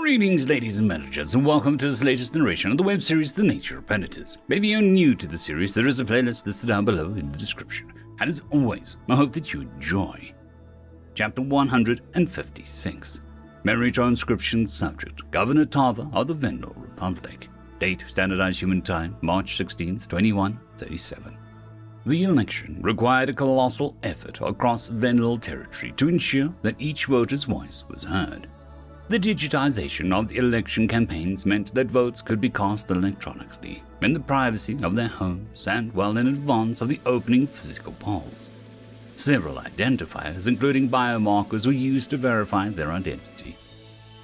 Greetings, ladies and managers, and welcome to this latest narration of the web series The Nature of Predators. If you're new to the series, there is a playlist listed down below in the description. And as always, I hope that you enjoy. Chapter 156. Marriage or inscription subject, Governor Tava of the Vendel Republic. Date, Standardized Human Time, March 16th, 2137. The election required a colossal effort across Vendel territory to ensure that each voter's voice was heard. The digitization of the election campaigns meant that votes could be cast electronically, in the privacy of their homes and well in advance of the opening physical polls. Several identifiers, including biomarkers, were used to verify their identity.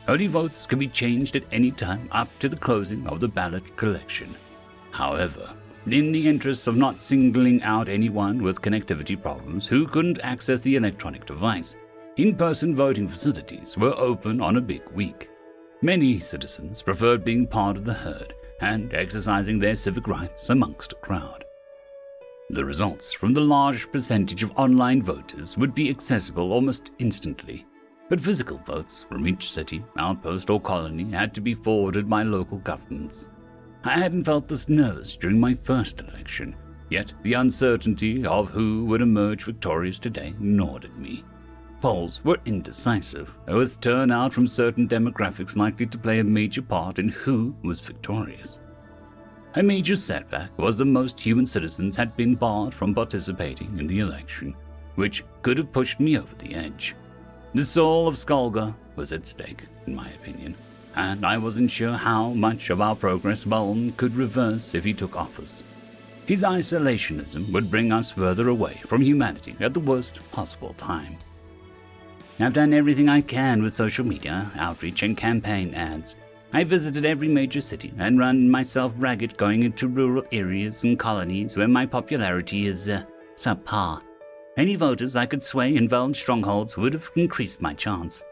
Early votes could be changed at any time up to the closing of the ballot collection. However, in the interests of not singling out anyone with connectivity problems who couldn't access the electronic device, in-person voting facilities were open on a big week. Many citizens preferred being part of the herd and exercising their civic rights amongst a crowd. The results from the large percentage of online voters would be accessible almost instantly, but physical votes from each city, outpost, or colony had to be forwarded by local governments. I hadn't felt this nervous during my first election, yet the uncertainty of who would emerge victorious today gnawed at me. Polls were indecisive, with turnout from certain demographics likely to play a major part in who was victorious. A major setback was that most human citizens had been barred from participating in the election, which could have pushed me over the edge. The soul of Skulga was at stake, in my opinion, and I wasn't sure how much of our progress Baln could reverse if he took office. His isolationism would bring us further away from humanity at the worst possible time. I've done everything I can with social media, outreach, and campaign ads. I visited every major city and run myself ragged going into rural areas and colonies where my popularity is subpar. Any voters I could sway in Veln strongholds would have increased my chance.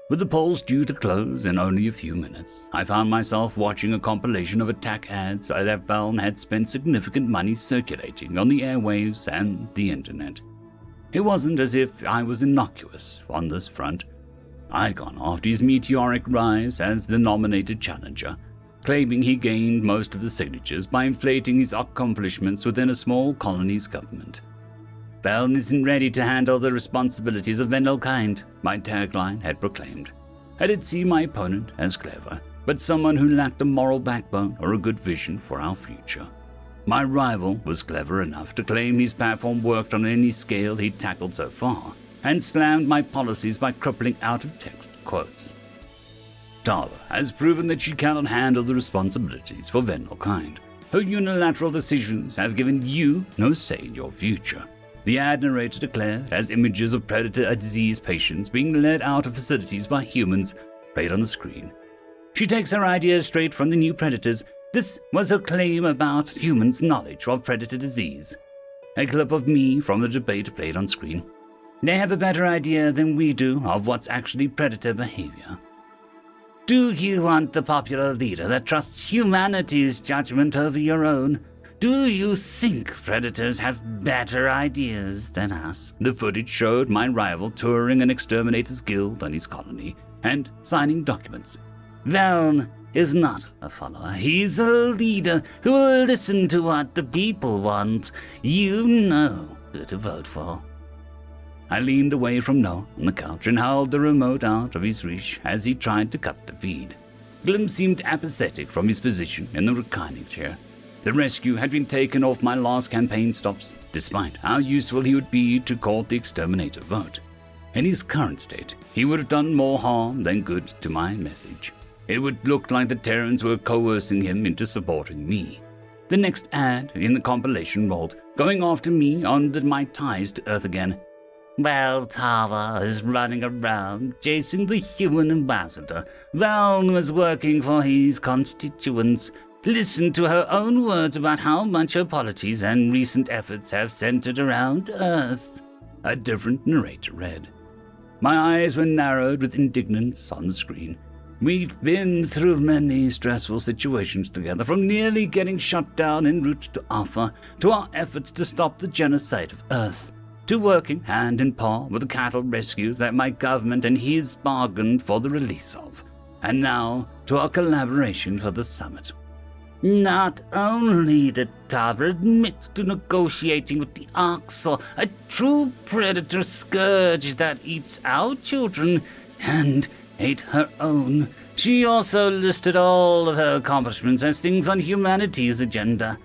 With the polls due to close in only a few minutes, I found myself watching a compilation of attack ads that Veln had spent significant money circulating on the airwaves and the internet. It wasn't as if I was innocuous on this front. I'd gone after his meteoric rise as the nominated challenger, claiming he gained most of the signatures by inflating his accomplishments within a small colony's government. Veln isn't ready to handle the responsibilities of Vendelkind, my tagline had proclaimed. I did see my opponent as clever, but someone who lacked a moral backbone or a good vision for our future. My rival was clever enough to claim his platform worked on any scale he'd tackled so far, and slammed my policies by crippling out-of-text quotes. Tava has proven that she cannot handle the responsibilities for Vendelkind. Her unilateral decisions have given you no say in your future. The ad narrator declared as images of predator disease patients being led out of facilities by humans played on the screen. She takes her ideas straight from the new predators. This was her claim about humans' knowledge of predator disease. A clip of me from the debate played on screen. They have a better idea than we do of what's actually predator behavior. Do you want the popular leader that trusts humanity's judgment over your own? Do you think predators have better ideas than us? The footage showed my rival touring an exterminators guild on his colony and signing documents. Veln is not a follower. He's a leader who will listen to what the people want. You know who to vote for. I leaned away from Noah on the couch and held the remote out of his reach as he tried to cut the feed. Glim seemed apathetic from his position in the reclining chair. The rescue had been taken off my last campaign stops, despite how useful he would be to court the exterminator vote. In his current state, he would have done more harm than good to my message. It would look like the Terrans were coercing him into supporting me. The next ad in the compilation rolled, going after me under my ties to Earth again. Well, Tava is running around chasing the human ambassador. Veln was working for his constituents. Listen to her own words about how much her policies and recent efforts have centered around Earth. A different narrator read. My eyes were narrowed with indignance on the screen. We've been through many stressful situations together, from nearly getting shut down en route to Alpha, to our efforts to stop the genocide of Earth, to working hand in paw with the cattle rescues that my government and his bargained for the release of. and now to our collaboration for the summit. Not only did Tavra admit to negotiating with the Oxel, a true predator scourge that eats our children, and ate her own, she also listed all of her accomplishments as things on humanity's agenda.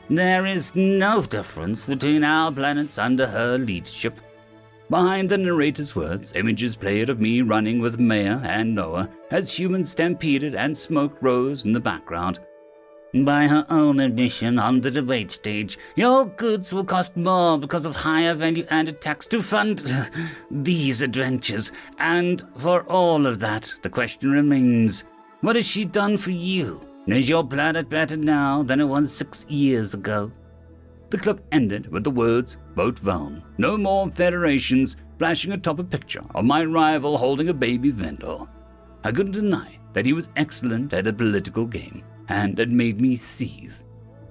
There is no difference between our planets under her leadership. Behind the narrator's words, images played of me running with Maya and Noah as humans stampeded and smoke rose in the background. By her own admission on the debate stage, your goods will cost more because of higher value-added tax to fund these adventures. And for all of that, the question remains, what has she done for you? Is your planet better now than it was 6 years ago? The clip ended with the words, "Vote Valn, no more federations," flashing atop a picture of my rival holding a baby vendor. I couldn't deny that he was excellent at a political game, and it made me seethe.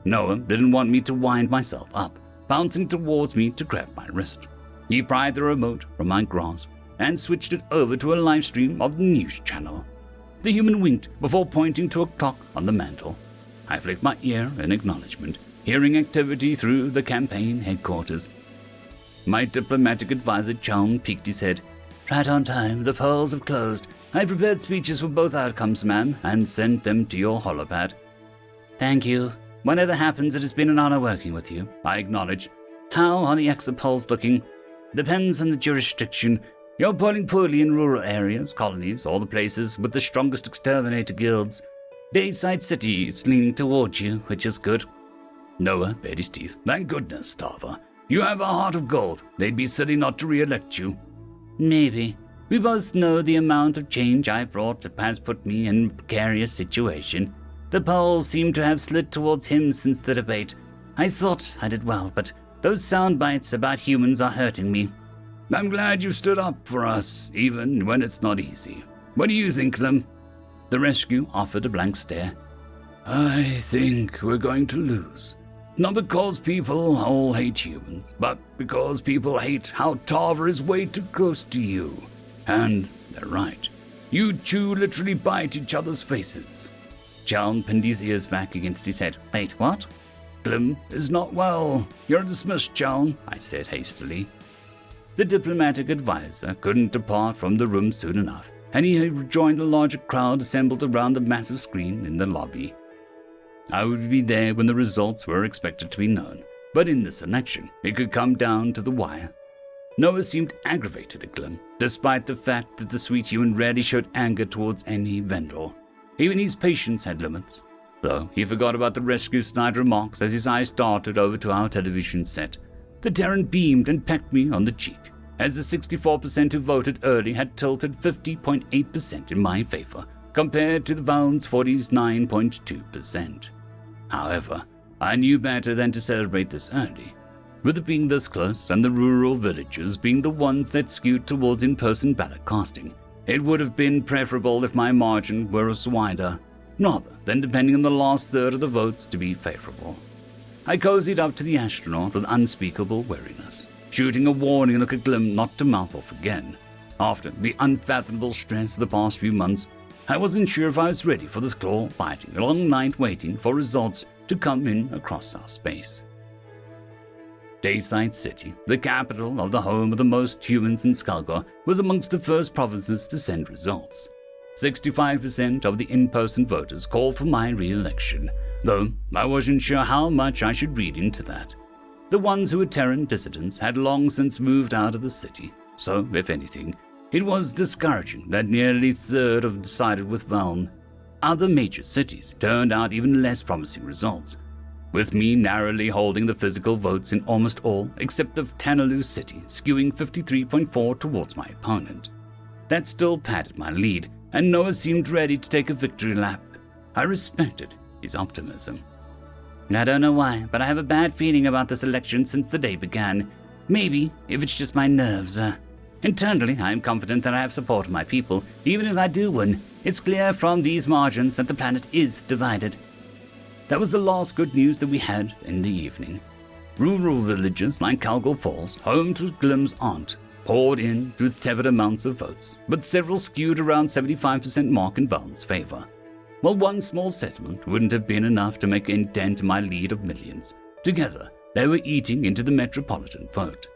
Noah didn't want me to wind myself up, bouncing towards me to grab my wrist. He pried the remote from my grasp and switched it over to a live stream of the news channel. The human winked before pointing to a clock on the mantel. I flicked my ear in acknowledgement, hearing activity through the campaign headquarters. My diplomatic advisor Chown peeked his head. Right on time, the polls have closed. I prepared speeches for both outcomes, ma'am, and sent them to your holopad. Thank you. Whatever happens, it has been an honor working with you, I acknowledge. How are the exit polls looking? Depends on the jurisdiction. You're polling poorly in rural areas, colonies, or the places with the strongest exterminator guilds. Dayside City is leaning towards you, which is good. Noah bared his teeth. Thank goodness, Starver. You have a heart of gold. They'd be silly not to re-elect you. Maybe. We both know the amount of change I brought has put me in a precarious situation. The polls seem to have slid towards him since the debate. I thought I did well, but those sound bites about humans are hurting me. I'm glad you stood up for us, even when it's not easy. What do you think, Clem? The rescue offered a blank stare. I think we're going to lose. Not because people all hate humans, but because people hate how Tarver is way too close to you. And they're right. You two literally bite each other's faces. John pinned his ears back against his head. Wait, what? Clem is not well. You're dismissed, John, I said hastily. The diplomatic advisor couldn't depart from the room soon enough, and he rejoined the larger crowd assembled around the massive screen in the lobby. I would be there when the results were expected to be known, but in this election, it could come down to the wire. Noah seemed aggravated at Clem, despite the fact that the sweet human rarely showed anger towards any vendor. Even his patience had limits, though he forgot about the rescue's snide remarks as his eyes darted over to our television set. The Terran beamed and pecked me on the cheek, as the 64% who voted early had tilted 50.8% in my favor, compared to the Valn's 49.2%. However, I knew better than to celebrate this early. With it being this close and the rural villages being the ones that skewed towards in-person ballot casting, it would have been preferable if my margin were wider, rather than depending on the last third of the votes to be favorable. I cozied up to the astronaut with unspeakable weariness, shooting a warning look at Glim not to mouth off again. After the unfathomable stress of the past few months, I wasn't sure if I was ready for this claw-biting, long night waiting for results to come in across our space. Dayside City, the capital of the home of the most humans in Skulgor, was amongst the first provinces to send results. 65% of the in-person voters called for my re-election, though I wasn't sure how much I should read into that. The ones who were Terran dissidents had long since moved out of the city, so, if anything, it was discouraging that nearly a third have sided with Valn. Other major cities turned out even less promising results, with me narrowly holding the physical votes in almost all except of Tanalu City, skewing 53.4 towards my opponent. That still padded my lead, and Noah seemed ready to take a victory lap. I respected his optimism. I don't know why, but I have a bad feeling about this election since the day began. Maybe, if it's just my nerves. Internally, I am confident that I have support of my people. Even if I do win, it's clear from these margins that the planet is divided. That was the last good news that we had in the evening. Rural villages like Calgol Falls, home to Glim's aunt, poured in with tepid amounts of votes, but several skewed around 75% mark in Val's favor. While one small settlement wouldn't have been enough to make a dent in my lead of millions, together they were eating into the metropolitan vote.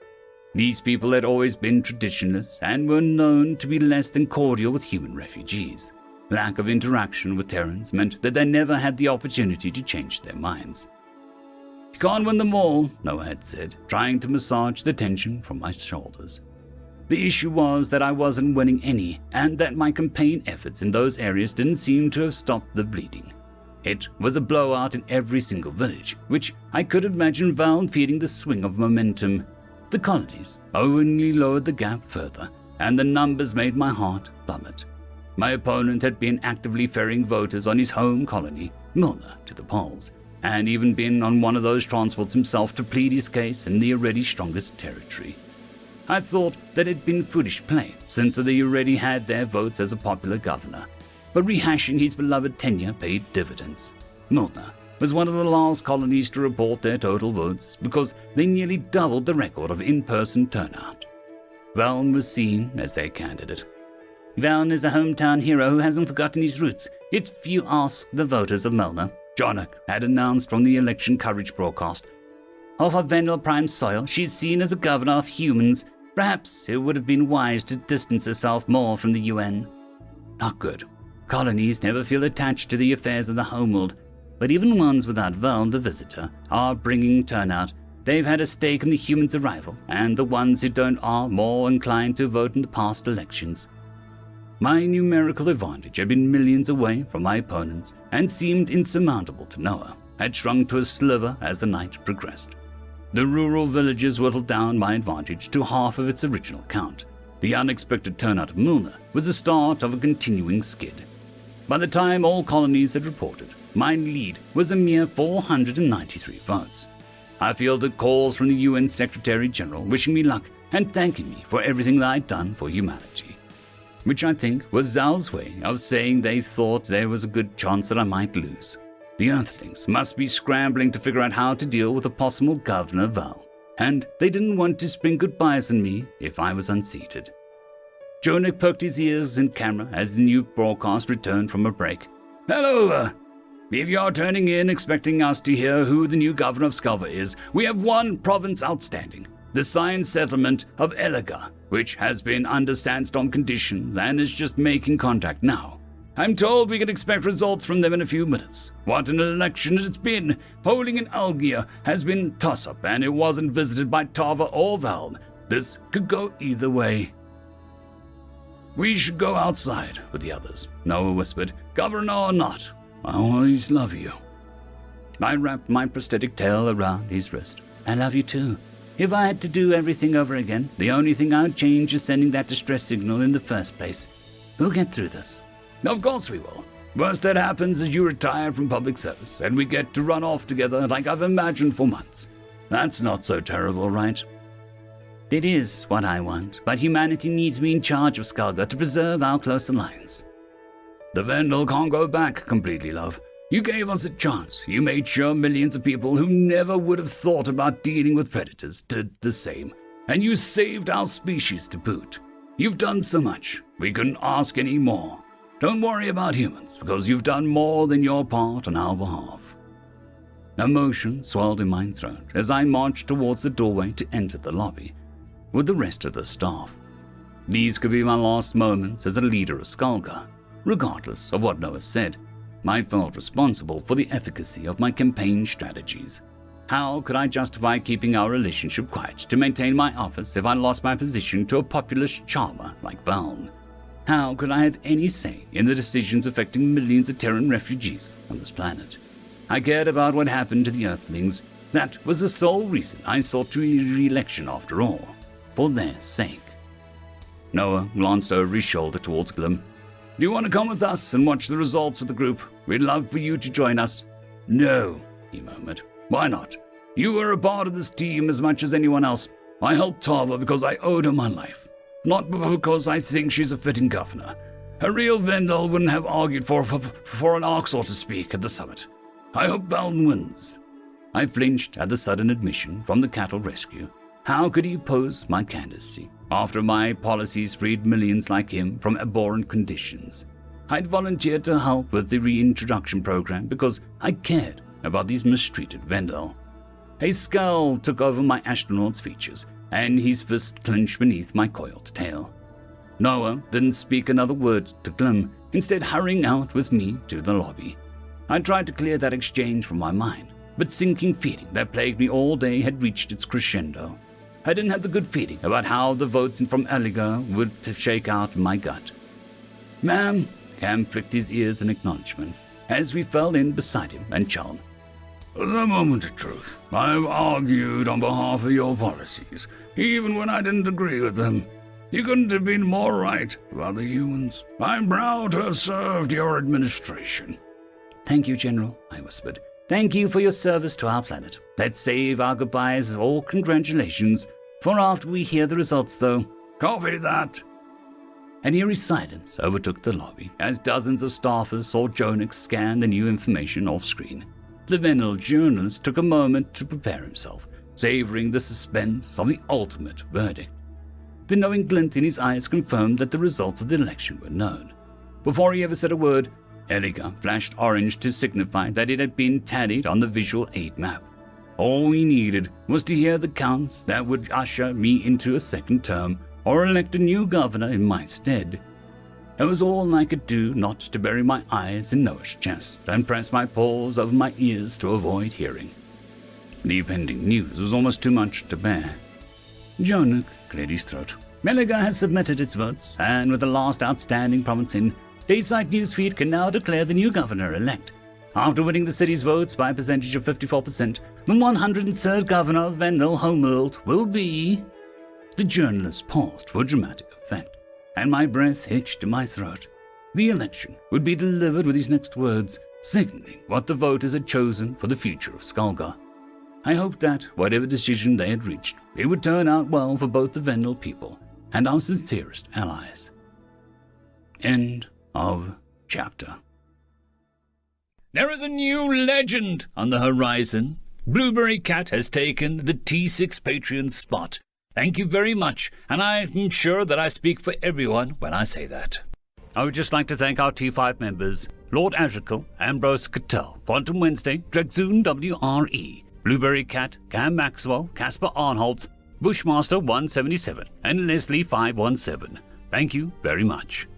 These people had always been traditionalists and were known to be less than cordial with human refugees. Lack of interaction with Terrans meant that they never had the opportunity to change their minds. "You can't win them all," Noah had said, trying to massage the tension from my shoulders. The issue was that I wasn't winning any, and that my campaign efforts in those areas didn't seem to have stopped the bleeding. It was a blowout in every single village, which I could imagine Val feeding the swing of momentum. The colonies only lowered the gap further, and the numbers made my heart plummet. My opponent had been actively ferrying voters on his home colony, Milner, to the polls, and even been on one of those transports himself to plead his case in the already strongest territory. I thought that it had been foolish play, since they already had their votes as a popular governor, but rehashing his beloved tenure paid dividends. Milner was one of the last colonies to report their total votes because they nearly doubled the record of in-person turnout. Valn was seen as their candidate. "Valn is a hometown hero who hasn't forgotten his roots. It's few ask the voters of Milner," Jonuk had announced from the election coverage broadcast. "Off of Vendel Prime soil, she's seen as a governor of humans. Perhaps it would have been wise to distance herself more from the UN." Not good. Colonies never feel attached to the affairs of the homeworld, but even ones without Val the visitor are bringing turnout. They've had a stake in the humans' arrival, and the ones who don't are more inclined to vote in the past elections. My numerical advantage had been millions away from my opponents and seemed insurmountable to Noah, had shrunk to a sliver as the night progressed. The rural villages whittled down my advantage to half of its original count. The unexpected turnout of Milner was the start of a continuing skid. By the time all colonies had reported, my lead was a mere 493 votes. I fielded calls from the UN Secretary General wishing me luck and thanking me for everything that I'd done for humanity, which I think was Zal's way of saying they thought there was a good chance that I might lose. The Earthlings must be scrambling to figure out how to deal with a possible Governor Val, and they didn't want to spring goodbyes on me if I was unseated. Jonik poked his ears in camera as the new broadcast returned from a break. "Hello, if you're turning in expecting us to hear who the new governor of Skulva is, we have one province outstanding, the signed settlement of Elega, which has been under sandstorm conditions and is just making contact now. I'm told we can expect results from them in a few minutes. What an election it has been! Polling in Algia has been toss-up, and it wasn't visited by Tava or Valn. This could go either way." "We should go outside with the others," Noah whispered. "Governor or not, I always love you." I wrapped my prosthetic tail around his wrist. "I love you too. If I had to do everything over again, the only thing I would change is sending that distress signal in the first place. We'll get through this." "Of course we will. Worst that happens is you retire from public service, and we get to run off together like I've imagined for months. That's not so terrible, right?" "It is what I want, but humanity needs me in charge of Skulga to preserve our close alliance." "The Vendel can't go back completely, love. You gave us a chance. You made sure millions of people who never would have thought about dealing with predators did the same. And you saved our species to boot. You've done so much. We couldn't ask any more. Don't worry about humans, because you've done more than your part on our behalf." Emotion swelled in my throat as I marched towards the doorway to enter the lobby with the rest of the staff. These could be my last moments as a leader of Skulga. Regardless of what Noah said, I felt responsible for the efficacy of my campaign strategies. How could I justify keeping our relationship quiet to maintain my office if I lost my position to a populist charmer like Valn? How could I have any say in the decisions affecting millions of Terran refugees on this planet? I cared about what happened to the Earthlings. That was the sole reason I sought re-election after all, for their sake. Noah glanced over his shoulder towards Glim. "Do you want to come with us and watch the results with the group? We'd love for you to join us." "No," he murmured. "Why not? You were a part of this team as much as anyone else. I helped Tava because I owed her my life, not because I think she's a fitting governor. A real Vendel wouldn't have argued for an Arxor to speak at the summit. I hope Valn wins." I flinched at the sudden admission from the cattle rescue. How could he oppose my candidacy after my policies freed millions like him from abhorrent conditions? I'd volunteered to help with the reintroduction program because I cared about these mistreated Vendel. A scowl took over my astronaut's features, and his fist clenched beneath my coiled tail. Noah didn't speak another word to Glim, instead hurrying out with me to the lobby. I tried to clear that exchange from my mind, but sinking feeling that plagued me all day had reached its crescendo. I didn't have the good feeling about how the votes from Eliga would shake out in my gut. "Ma'am," Cam pricked his ears in acknowledgement as we fell in beside him and Chalm. "The moment of truth. I've argued on behalf of your policies, even when I didn't agree with them. You couldn't have been more right about the humans. I'm proud to have served your administration." "Thank you, General," I whispered. "Thank you for your service to our planet. Let's save our goodbyes or congratulations for after we hear the results, though." "Copy that." An eerie silence overtook the lobby as dozens of staffers saw Jonik scan the new information off-screen. The Vendel journalist took a moment to prepare himself, savoring the suspense of the ultimate verdict. The knowing glint in his eyes confirmed that the results of the election were known. Before he ever said a word, Eliga flashed orange to signify that it had been tallied on the visual aid map. All we needed was to hear the counts that would usher me into a second term or elect a new governor in my stead. It was all I could do not to bury my eyes in Noah's chest and press my paws over my ears to avoid hearing. The impending news was almost too much to bear. Jonik cleared his throat. Eliga has submitted its votes, and with the last outstanding province in, Dayside Newsfeed can now declare the new governor-elect. After winning the city's votes by a percentage of 54%, the 103rd governor of Vendel homeworld will be... The journalist paused for dramatic effect, and my breath hitched in my throat. The election would be delivered with his next words, signaling what the voters had chosen for the future of Skulga. I hoped that, whatever decision they had reached, it would turn out well for both the Vendel people and our sincerest allies. End of chapter. There is a new legend on the horizon. Blueberry Cat has taken the T6 Patreon spot. Thank you very much, and I'm sure that I speak for everyone when I say that. I would just like to thank our T5 members, Lord Azrael, Ambrose Cattell, Quantum Wednesday, Dragzoon W.R.E, Blueberry Cat, Cam Maxwell, Casper Arnholtz, Bushmaster 177, and Leslie 517. Thank you very much.